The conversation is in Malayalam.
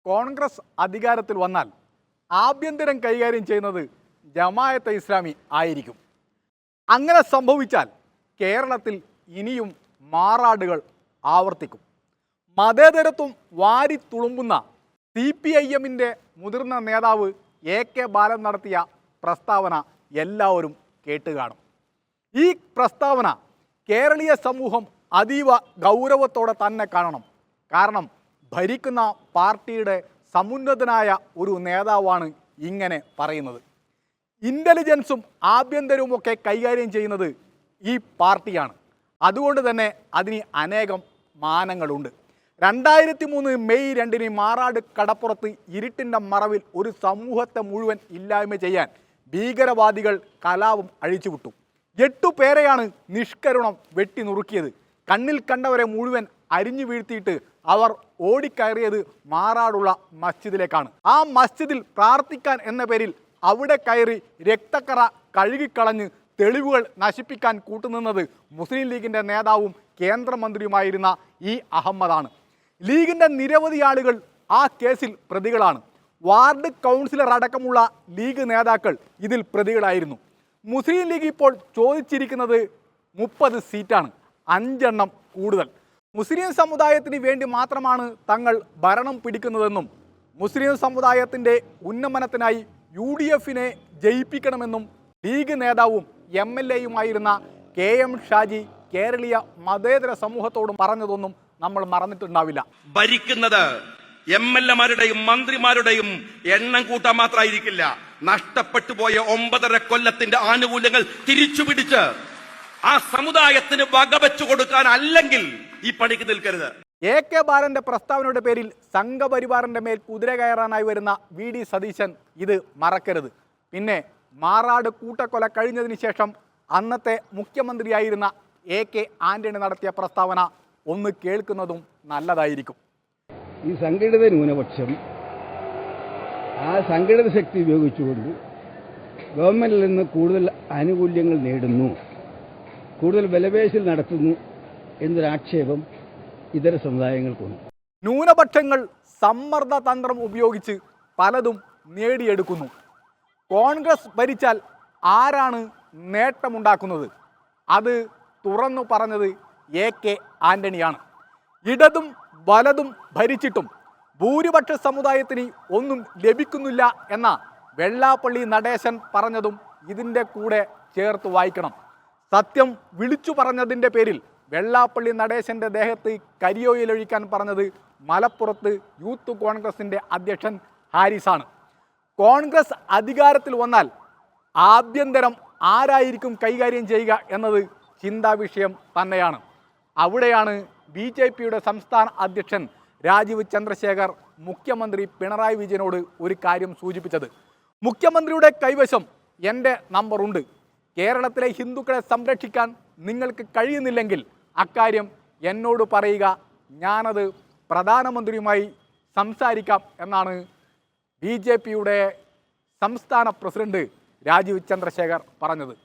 കോൺഗ്രസ് അധികാരത്തിൽ വന്നാൽ ആഭ്യന്തരം കൈകാര്യം ചെയ്യുന്നത് ജമാഅത്തെ ഇസ്ലാമി ആയിരിക്കും. അങ്ങനെ സംഭവിച്ചാൽ കേരളത്തിൽ ഇനിയും മാറാടുകൾ ആവർത്തിക്കും. മതേതരത്വം വാരി തുളുമ്പുന്ന CPIM-ന്റെ മുതിർന്ന നേതാവ് AK ബാലൻ നടത്തിയ പ്രസ്താവന എല്ലാവരും കേട്ടുകാണും. ഈ പ്രസ്താവന കേരളീയ സമൂഹം അതീവ ഗൗരവത്തോടെ തന്നെ കാണണം. കാരണം ഭരിക്കുന്ന പാർട്ടിയുടെ സമുന്നതനായ ഒരു നേതാവാണ് ഇങ്ങനെ പറയുന്നത്. ഇൻ്റലിജൻസും ആഭ്യന്തരവുമൊക്കെ കൈകാര്യം ചെയ്യുന്നത് ഈ പാർട്ടിയാണ്. അതുകൊണ്ട് തന്നെ അതിന് അനേകം മാനങ്ങളുണ്ട്. 2003 മെയ് 2 മാറാട് കടപ്പുറത്ത് ഇരുട്ടിൻ്റെ മറവിൽ ഒരു സമൂഹത്തെ മുഴുവൻ ഇല്ലായ്മ ചെയ്യാൻ ഭീകരവാദികൾ കലാപം അഴിച്ചുവിട്ടു. 8 പേരെയാണ് നിഷ്കരുണം വെട്ടി നുറുക്കിയത്. കണ്ണിൽ കണ്ടവരെ മുഴുവൻ അരിഞ്ഞു വീഴ്ത്തിയിട്ട് അവർ ഓടിക്കയറിയത് മാറാടുള്ള മസ്ജിദിലേക്കാണ്. ആ മസ്ജിദിൽ പ്രാർത്ഥിക്കാൻ എന്ന പേരിൽ അവിടെ കയറി രക്തക്കറ കഴുകിക്കളഞ്ഞ് തെളിവുകൾ നശിപ്പിക്കാൻ കൂട്ടുനിന്നത് മുസ്ലിം ലീഗിൻ്റെ നേതാവും കേന്ദ്രമന്ത്രിയുമായിരുന്ന അഹമ്മദാണ്. ലീഗിൻ്റെ നിരവധി ആളുകൾ ആ കേസിൽ പ്രതികളാണ്. വാർഡ് കൗൺസിലർ അടക്കമുള്ള ലീഗ് നേതാക്കൾ ഇതിൽ പ്രതികളായിരുന്നു. മുസ്ലിം ലീഗ് ഇപ്പോൾ ചോദിച്ചിരിക്കുന്നത് 30 സീറ്റാണ്, 5 എണ്ണം കൂടുതൽ. മുസ്ലിം സമുദായത്തിന് വേണ്ടി മാത്രമാണ് തങ്ങൾ ഭരണം പിടിക്കുന്നതെന്നും മുസ്ലിം സമുദായത്തിൻ്റെ ഉന്നമനത്തിനായി UDF-നെ ജയിപ്പിക്കണമെന്നും ലീഗ് നേതാവും MLA-യുമായിരുന്ന KM ഷാജി കേരളീയ മതേതര സമൂഹത്തോടും പറഞ്ഞതൊന്നും നമ്മൾ മറന്നിട്ടുണ്ടാവില്ല. ഭരിക്കുന്നത് MLA-മാരുടെയും മന്ത്രിമാരുടെയും എണ്ണം കൂട്ടാൻ മാത്രമായിരിക്കില്ല, നഷ്ടപ്പെട്ടു പോയ 9.5 കൊല്ലത്തിന്റെ ആനുകൂല്യങ്ങൾ തിരിച്ചുപിടിച്ച് ആ സമുദായത്തിന് വകവെച്ചു കൊടുക്കാൻ അല്ലെങ്കിൽ ഈ പണിക്ക് നിൽക്കരുത്. AK ബാലന്റെ പ്രസ്താവനയുടെ പേരിൽ സംഘപരിവാറിന്റെ മേൽ കുതിര കയറാനായി വരുന്ന VD സതീശൻ ഇത് മറക്കരുത്. പിന്നെ മാറാട് കൂട്ടക്കൊല കഴിഞ്ഞതിന് ശേഷം അന്നത്തെ മുഖ്യമന്ത്രിയായിരുന്ന AK ആന്റണി നടത്തിയ പ്രസ്താവന ഒന്ന് കേൾക്കുന്നതും നല്ലതായിരിക്കും. ഈ സംഘടിത ന്യൂനപക്ഷം ആ സംഘടിത ശക്തി ഉപയോഗിച്ചുകൊണ്ട് ഗവൺമെന്റിൽ നിന്ന് കൂടുതൽ ആനുകൂല്യങ്ങൾ നേടുന്നു, കൂടുതൽ വിലപേശൽ നടത്തുന്നു എന്നൊരാക്ഷേപം ഇതര സമുദായങ്ങൾക്കുണ്ട്. ന്യൂനപക്ഷങ്ങൾ സമ്മർദ്ദ തന്ത്രം ഉപയോഗിച്ച് പലതും നേടിയെടുക്കുന്നു. കോൺഗ്രസ് ഭരിച്ചാൽ ആരാണ് നേട്ടമുണ്ടാക്കുന്നത്? അത് തുറന്നു പറഞ്ഞത് AK ആന്റണിയാണ്. ഇടതും വലതും ഭരിച്ചിട്ടും ഭൂരിപക്ഷ സമുദായത്തിന് ഒന്നും ലഭിക്കുന്നില്ല എന്ന വെള്ളാപ്പള്ളി നടേശൻ പറഞ്ഞതും ഇതിൻ്റെ കൂടെ ചേർത്ത് വായിക്കണം. സത്യം വിളിച്ചു പറഞ്ഞതിൻ്റെ പേരിൽ വെള്ളാപ്പള്ളി നടേശൻ്റെ ദേഹത്ത് കരിയോയിലൊഴിക്കാൻ പറഞ്ഞത് മലപ്പുറത്ത് യൂത്ത് കോൺഗ്രസിൻ്റെ അധ്യക്ഷൻ ഹാരിസാണ്. കോൺഗ്രസ് അധികാരത്തിൽ വന്നാൽ ആഭ്യന്തരം ആരായിരിക്കും കൈകാര്യം ചെയ്യുക എന്നത് ചിന്താ വിഷയം തന്നെയാണ്. അവിടെയാണ് BJP-യുടെ സംസ്ഥാന അധ്യക്ഷൻ രാജീവ് ചന്ദ്രശേഖർ മുഖ്യമന്ത്രി പിണറായി വിജയനോട് ഒരു കാര്യം സൂചിപ്പിച്ചത്. മുഖ്യമന്ത്രിയുടെ കൈവശം എൻ്റെ നമ്പറുണ്ട്, കേരളത്തിലെ ഹിന്ദുക്കളെ സംരക്ഷിക്കാൻ നിങ്ങൾക്ക് കഴിയുന്നില്ലെങ്കിൽ അക്കാര്യം എന്നോട് പറയുക, ഞാനത് പ്രധാനമന്ത്രിയുമായി സംസാരിക്കാം എന്നാണ് BJP-യുടെ സംസ്ഥാന പ്രസിഡന്റ് രാജീവ് ചന്ദ്രശേഖർ പറഞ്ഞത്.